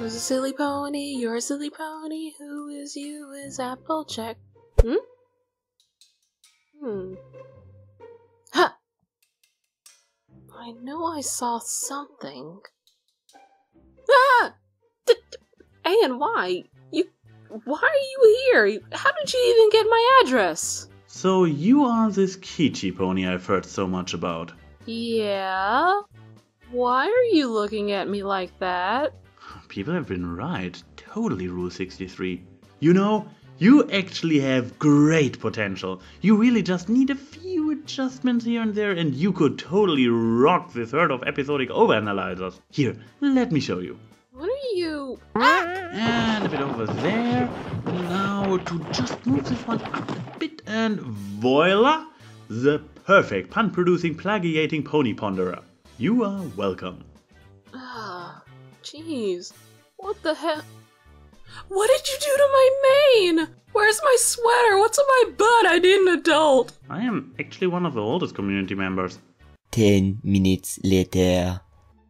Who's a silly pony? You're a silly pony. Who is you is Applejack. Ha! I know I saw something. Ah! Aeon, why? Why are you here? How did you even get my address? So you are this Keychi pony I've heard so much about. Yeah? Why are you looking at me like that? People have been right. Totally Rule 63. You know, you actually have great potential. You really just need a few adjustments here and there and you could totally rock this herd of episodic overanalyzers. Here, let me show you. What are you... And a bit over there. Now to just move this one up a bit and voila! The perfect pun-producing plagiating pony ponderer. You are welcome. Ah, jeez. What the hell? What did you do to my mane? Where's my sweater? What's on my butt? I need an adult. I am actually one of the oldest community members. 10 minutes later.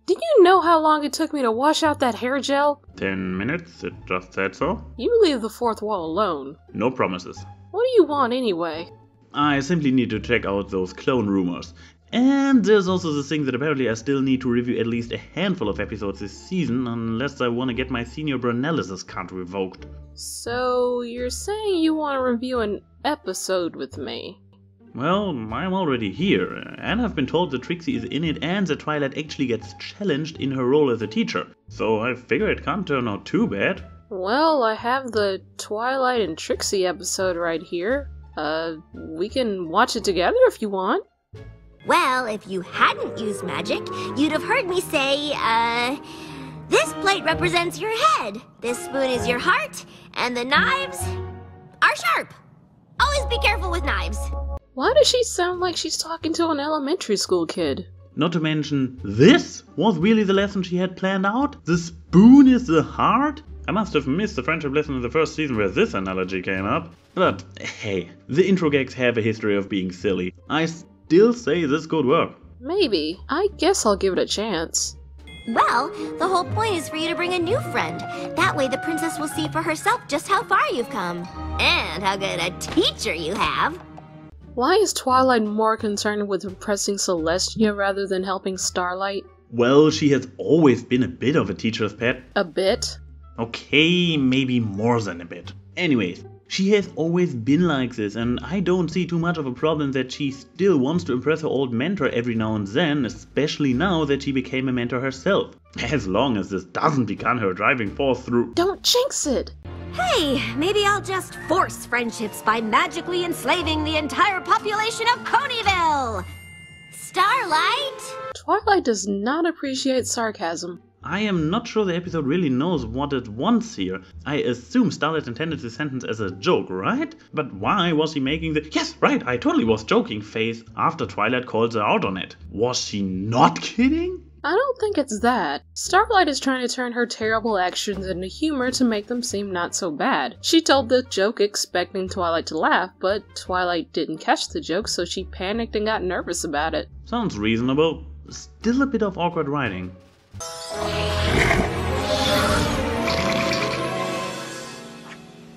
Do you know how long it took me to wash out that hair gel? 10 minutes, it just said so. You leave the fourth wall alone. No promises. What do you want anyway? I simply need to check out those clone rumors. And there's also the thing that apparently I still need to review at least a handful of episodes this season, unless I want to get my senior Branalysis card revoked. So, you're saying you want to review an episode with me? Well, I'm already here, and I've been told that Trixie is in it and that Twilight actually gets challenged in her role as a teacher. So I figure it can't turn out too bad. Well, I have the Twilight and Trixie episode right here. We can watch it together if you want. Well, if you hadn't used magic, you'd have heard me say, this plate represents your head, this spoon is your heart, and the knives are sharp. Always be careful with knives. Why does she sound like she's talking to an elementary school kid? Not to mention, this was really the lesson she had planned out? The spoon is the heart? I must have missed the friendship lesson in the first season where this analogy came up. But hey, the intro gags have a history of being silly. I still say this could work. Maybe. I guess I'll give it a chance. Well, the whole point is for you to bring a new friend. That way the princess will see for herself just how far you've come. And how good a teacher you have. Why is Twilight more concerned with impressing Celestia rather than helping Starlight? Well, she has always been a bit of a teacher's pet. A bit? Okay, maybe more than a bit. Anyways, she has always been like this, and I don't see too much of a problem that she still wants to impress her old mentor every now and then, especially now that she became a mentor herself. As long as this doesn't become her driving force through— Don't jinx it! Hey, maybe I'll just force friendships by magically enslaving the entire population of Ponyville! Starlight? Twilight does not appreciate sarcasm. I am not sure the episode really knows what it wants here. I assume Starlight intended this sentence as a joke, right? But why was she making the "yes, right, I totally was joking" face after Twilight calls her out on it? Was she not kidding? I don't think it's that. Starlight is trying to turn her terrible actions into humor to make them seem not so bad. She told the joke expecting Twilight to laugh, but Twilight didn't catch the joke, so she panicked and got nervous about it. Sounds reasonable. Still a bit of awkward writing.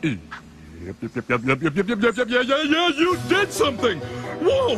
Yep, you did something! Whoa!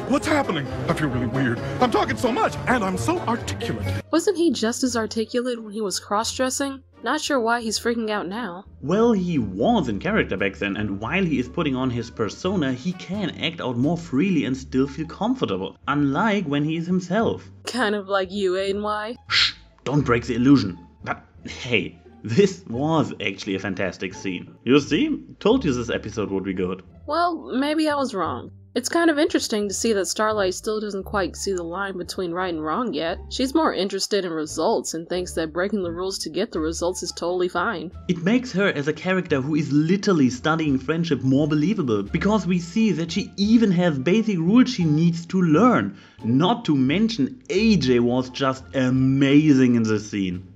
What's happening? I feel really weird. I'm talking so much, and I'm so articulate. Wasn't he just as articulate when he was cross-dressing? Not sure why he's freaking out now. Well, he was in character back then, and while he is putting on his persona, he can act out more freely and still feel comfortable, unlike when he is himself. Kind of like you, AY. Shh! Don't break the illusion. But hey, this was actually a fantastic scene. You see? Told you this episode would be good. Well, maybe I was wrong. It's kind of interesting to see that Starlight still doesn't quite see the line between right and wrong yet. She's more interested in results and thinks that breaking the rules to get the results is totally fine. It makes her as a character who is literally studying friendship more believable, because we see that she even has basic rules she needs to learn. Not to mention AJ was just amazing in this scene.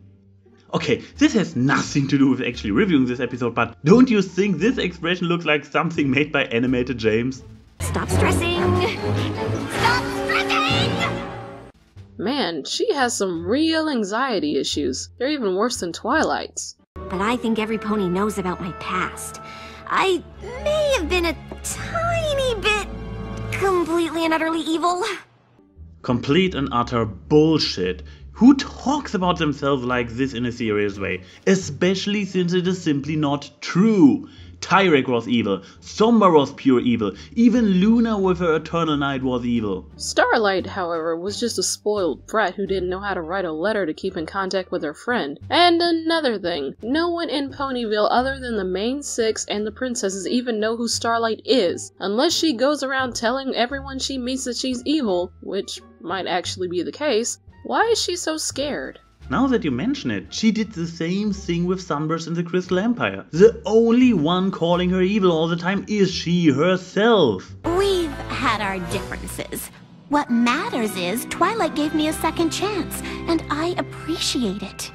Okay, this has nothing to do with actually reviewing this episode, but don't you think this expression looks like something made by Animated James? Stop stressing! Stop stressing! Man, she has some real anxiety issues. They're even worse than Twilight's. But I think every pony knows about my past. I may have been a tiny bit completely and utterly evil. Complete and utter bullshit. Who talks about themselves like this in a serious way? Especially since it is simply not true. Tyrek was evil, Somber was pure evil, even Luna with her Eternal Night was evil. Starlight, however, was just a spoiled brat who didn't know how to write a letter to keep in contact with her friend. And another thing, no one in Ponyville other than the main six and the princesses even know who Starlight is, unless she goes around telling everyone she meets that she's evil, which might actually be the case. Why is she so scared? Now that you mention it, she did the same thing with Sunburst in the Crystal Empire. The only one calling her evil all the time is she herself. We've had our differences. What matters is Twilight gave me a second chance, and I appreciate it.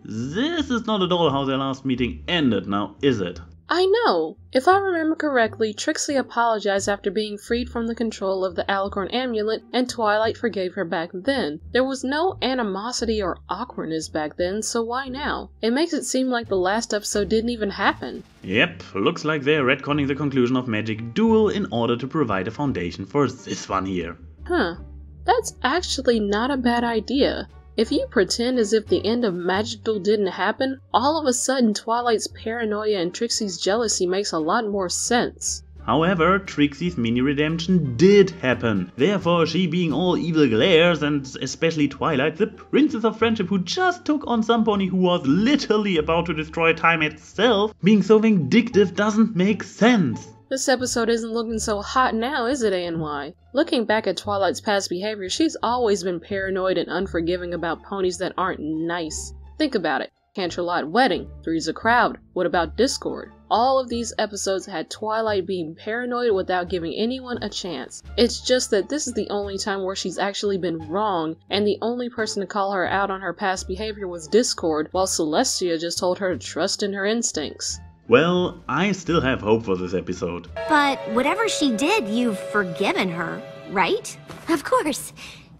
This is not at all how their last meeting ended now, is it? I know. If I remember correctly, Trixie apologized after being freed from the control of the Alicorn amulet, and Twilight forgave her back then. There was no animosity or awkwardness back then, so why now? It makes it seem like the last episode didn't even happen. Yep, looks like they're retconning the conclusion of Magic Duel in order to provide a foundation for this one here. Huh. That's actually not a bad idea. If you pretend as if the end of Magic Duel didn't happen, all of a sudden Twilight's paranoia and Trixie's jealousy makes a lot more sense. However, Trixie's mini-redemption did happen. Therefore, she being all evil glares, and especially Twilight, the Princess of Friendship who just took on some pony who was literally about to destroy time itself, being so vindictive doesn't make sense. This episode isn't looking so hot now, is it, ANY? Looking back at Twilight's past behavior, she's always been paranoid and unforgiving about ponies that aren't nice. Think about it. Canterlot Wedding, Three's a Crowd, what about Discord? All of these episodes had Twilight being paranoid without giving anyone a chance. It's just that this is the only time where she's actually been wrong, and the only person to call her out on her past behavior was Discord, while Celestia just told her to trust in her instincts. Well, I still have hope for this episode. But whatever she did, you've forgiven her, right? Of course.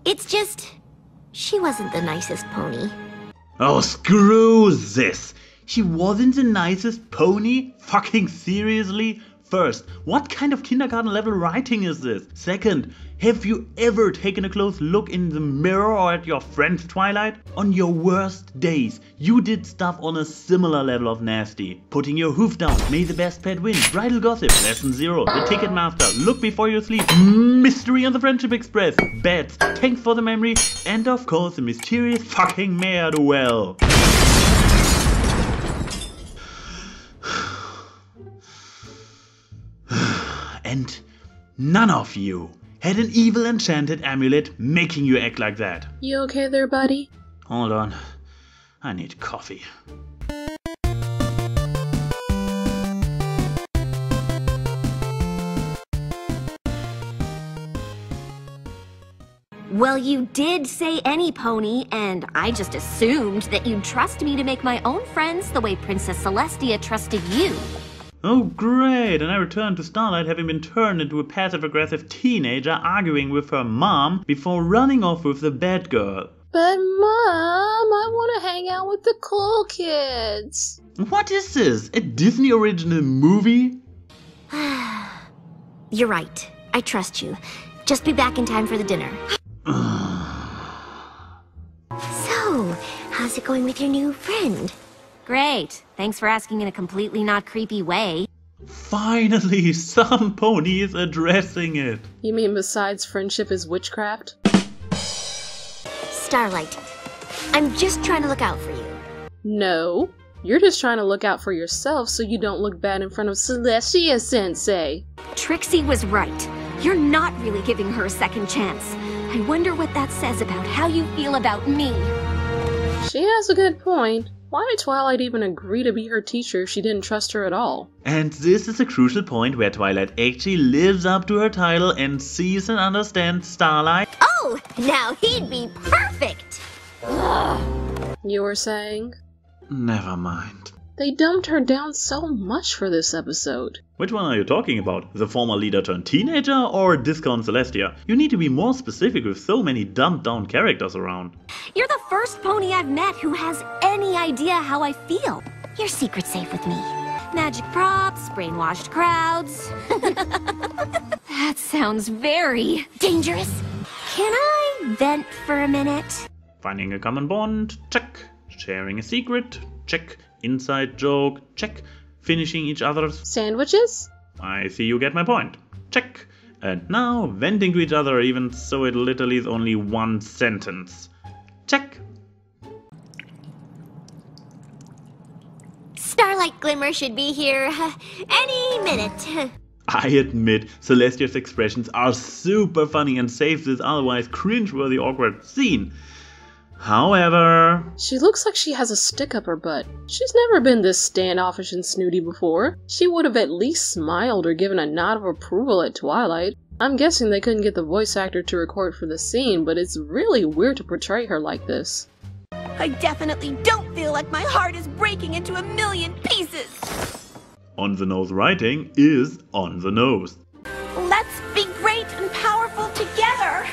It's just, she wasn't the nicest pony. Oh, screw this! She wasn't the nicest pony? Fucking seriously? First, what kind of kindergarten level writing is this? Second, have you ever taken a close look in the mirror or at your friend's Twilight? On your worst days, you did stuff on a similar level of nasty. Putting your hoof down, may the best pet win, bridal gossip, lesson 0, the Ticketmaster, look before you sleep, mystery on the Friendship Express, bets, thanks for the memory, and of course the mysterious fucking mare duel. And none of you had an evil enchanted amulet making you act like that. You okay there, buddy? Hold on. I need coffee. Well, you did say any pony, and I just assumed that you'd trust me to make my own friends the way Princess Celestia trusted you. Oh great, and I returned to Starlight having been turned into a passive-aggressive teenager arguing with her mom before running off with the bad girl. But Mom, I want to hang out with the cool kids. What is this? A Disney original movie? You're right. I trust you. Just be back in time for the dinner. So, how's it going with your new friend? Great. Thanks for asking in a completely not creepy way. Finally, some pony is addressing it. You mean besides friendship is witchcraft? Starlight, I'm just trying to look out for you. No. You're just trying to look out for yourself so you don't look bad in front of Celestia Sensei. Trixie was right. You're not really giving her a second chance. I wonder what that says about how you feel about me. She has a good point. Why did Twilight even agree to be her teacher if she didn't trust her at all? And this is a crucial point where Twilight actually lives up to her title and sees and understands Starlight. Oh, now he'd be perfect! You were saying? Never mind. They dumbed her down so much for this episode. Which one are you talking about? The former leader turned teenager or Discount Celestia? You need to be more specific with so many dumbed down characters around. You're the first pony I've met who has any idea how I feel. Your secret's safe with me. Magic props, brainwashed crowds. That sounds very dangerous. Can I vent for a minute? Finding a common bond? Check. Sharing a secret? Check. Inside joke? Check. Finishing each other's Sandwiches? I see you get my point. Check. And now venting to each other, even so it literally is only one sentence. Check. Starlight Glimmer should be here any minute. I admit, Celestia's expressions are super funny and save this otherwise cringeworthy awkward scene. However... She looks like she has a stick up her butt. She's never been this standoffish and snooty before. She would have at least smiled or given a nod of approval at Twilight. I'm guessing they couldn't get the voice actor to record for the scene, but it's really weird to portray her like this. I definitely don't feel like my heart is breaking into 1,000,000 pieces. On the nose writing is on the nose. Let's be great and powerful together.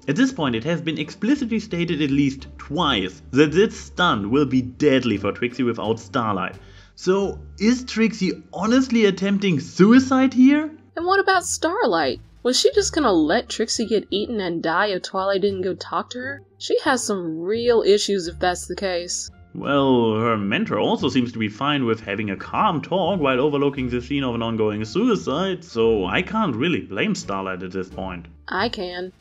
At this point, it has been explicitly stated at least twice that this stunt will be deadly for Trixie without Starlight. So, is Trixie honestly attempting suicide here? And what about Starlight? Was she just gonna let Trixie get eaten and die if Twilight didn't go talk to her? She has some real issues if that's the case. Well, her mentor also seems to be fine with having a calm talk while overlooking the scene of an ongoing suicide, so I can't really blame Starlight at this point. I can.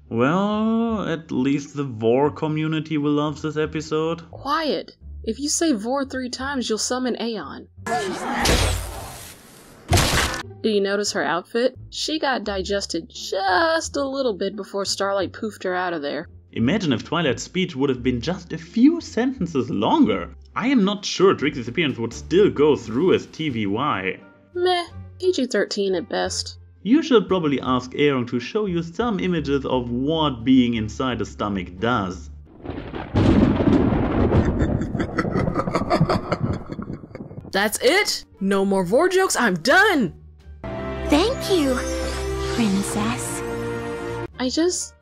Well, at least the Vor community will love this episode. Quiet! If you say Vor 3 times, you'll summon Aeon. Did you notice her outfit? She got digested just a little bit before Starlight poofed her out of there. Imagine if Twilight's speech would have been just a few sentences longer. I am not sure Trixie's appearance would still go through as TVY. Meh, PG-13 at best. You should probably ask Aaron to show you some images of what being inside a stomach does. That's it? No more Vor jokes, I'm done! Thank you, Princess. I just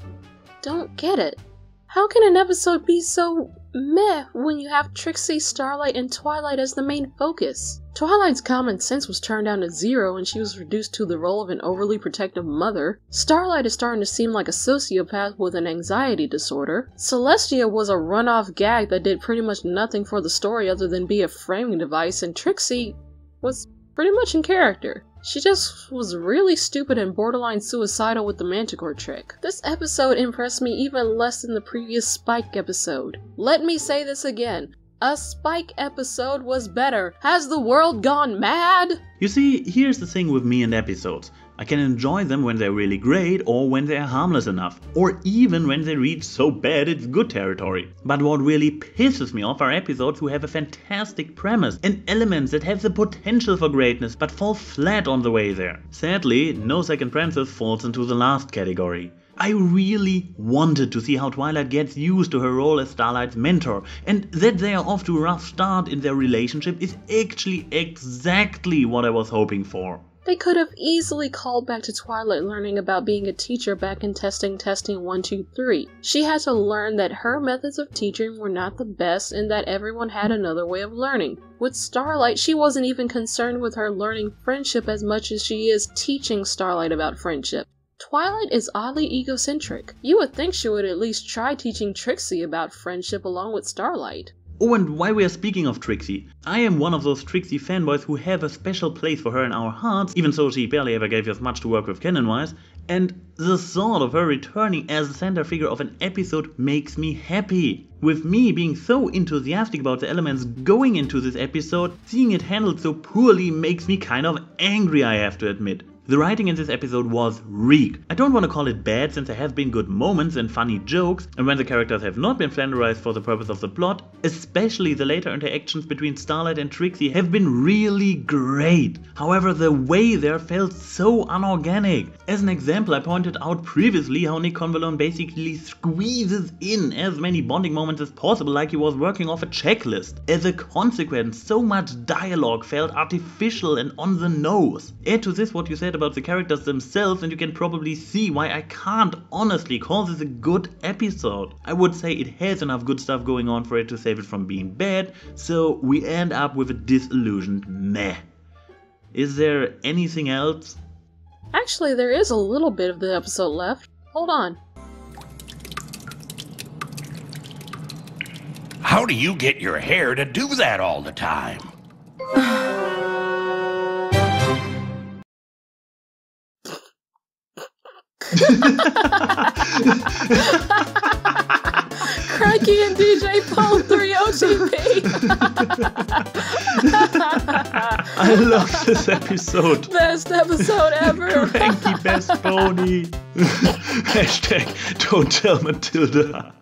don't get it. How can an episode be so meh when you have Trixie, Starlight, and Twilight as the main focus? Twilight's common sense was turned down to 0 and she was reduced to the role of an overly protective mother. Starlight is starting to seem like a sociopath with an anxiety disorder. Celestia was a runoff gag that did pretty much nothing for the story other than be a framing device, and Trixie was pretty much in character. She just was really stupid and borderline suicidal with the Manticore trick. This episode impressed me even less than the previous Spike episode. Let me say this again. A Spike episode was better. Has the world gone mad? You see, here's the thing with me and episodes. I can enjoy them when they're really great or when they're harmless enough, or even when they reach so bad it's good territory. But what really pisses me off are episodes who have a fantastic premise and elements that have the potential for greatness but fall flat on the way there. Sadly, No Second Prances falls into the last category. I really wanted to see how Twilight gets used to her role as Starlight's mentor, and that they are off to a rough start in their relationship is actually exactly what I was hoping for. They could have easily called back to Twilight learning about being a teacher back in testing 1, 2, 3. She had to learn that her methods of teaching were not the best and that everyone had another way of learning. With Starlight, she wasn't even concerned with her learning friendship as much as she is teaching Starlight about friendship. Twilight is oddly egocentric. You would think she would at least try teaching Trixie about friendship along with Starlight. Oh, and while we are speaking of Trixie, I am one of those Trixie fanboys who have a special place for her in our hearts, even though she barely ever gave us much to work with canon-wise, and the thought of her returning as the center figure of an episode makes me happy. With me being so enthusiastic about the elements going into this episode, seeing it handled so poorly makes me kind of angry, I have to admit. The writing in this episode was weak. I don't want to call it bad since there have been good moments and funny jokes, and when the characters have not been flanderized for the purpose of the plot, especially the later interactions between Starlight and Trixie have been really great. However, the way there felt so unorganic. As an example, I pointed out previously how Nick Convalone basically squeezes in as many bonding moments as possible like he was working off a checklist. As a consequence, so much dialogue felt artificial and on the nose. Add to this what you said about the characters themselves and you can probably see why I can't honestly call this a good episode. I would say it has enough good stuff going on for it to save it from being bad, so we end up with a disillusioned meh. Is there anything else? Actually, there is a little bit of the episode left. Hold on. How do you get your hair to do that all the time? Cranky and DJ Paul 3 OTP. I love this episode. Best episode ever. Cranky best pony. Hashtag don't tell Matilda.